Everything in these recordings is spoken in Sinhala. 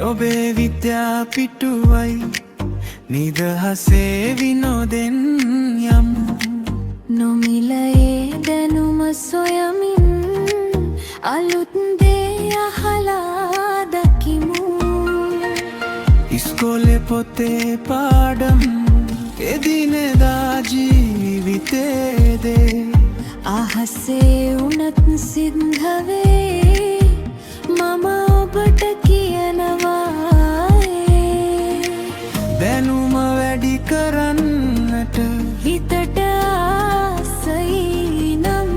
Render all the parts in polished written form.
ඔබේ විද්‍යාපිටුවයි නිදහසේ විනෝදෙන් යමු. නොමිලයේ දැනුම සොයමින් අලුත් දේ අහලා දකිමු. ඉස්කෝලේ පොතේ පාඩම් එදිනෙදා ජීවිතේ දේ අහසේ උනත් සිද්ධවේ මම ඔබට කියනවා දැනුම වැඩි කරන්නට හිතට ආසයි නම්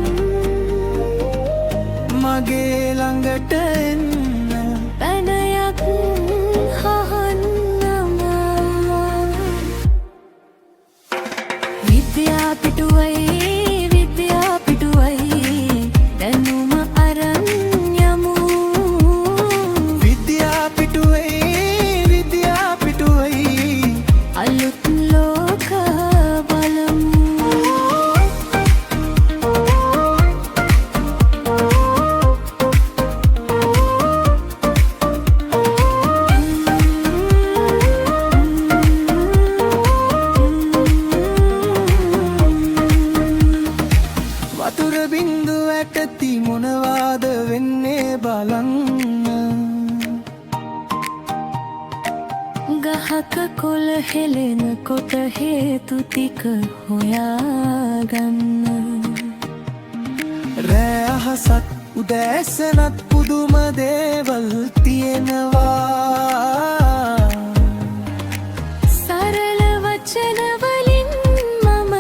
මගේ ළඟට එන්න පැනයක් හහන්නම. විද්‍යාපිටුවයි දැනුම අරන් යමු. විද්‍යාපිටුවයි අලුත් ලෝක බලමු. වතුර බින්දු ඇටති මොනවාද වෙන්නේ බලන්න. ගහක කොළ හෙලෙන කොට හේතු ටික හොයාගන්න. රෑ අහසත් උදෑසනත් පුදුම දේවල් තියෙනවා. සරල වචන වලින් මම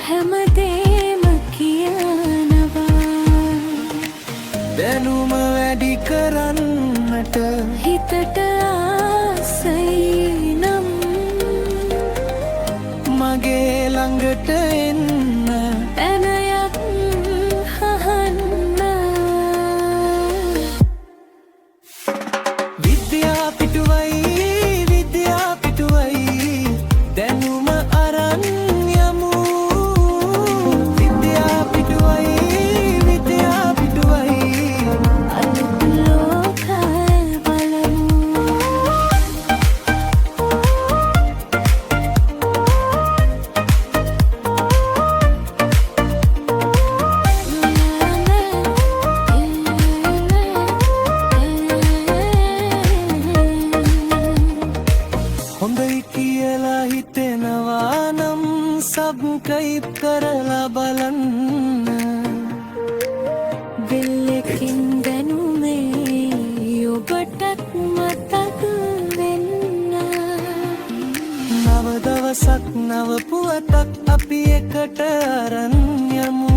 හැමදේම කියනවා. දැනුම වැඩි කරන්නට හිතට ආසයි නම් මගේ ළඟට එන්න පැනයක් හහන්න. විද්‍යාපිටුවයි දැනුම අරන් යමු. විද්‍යාපිටුවයි අලුත් ලෝක බලමු. හොඳයි කියලා හිතෙනවා නම් සබ්ස්ක්‍රයිබ් කරලා බලන්න. බෙල්ලකින් දැනුමේ ඔබටත් මතක් වෙන්න. නව දවසක් නව පුවතක් අපි එකට අරන් යමු.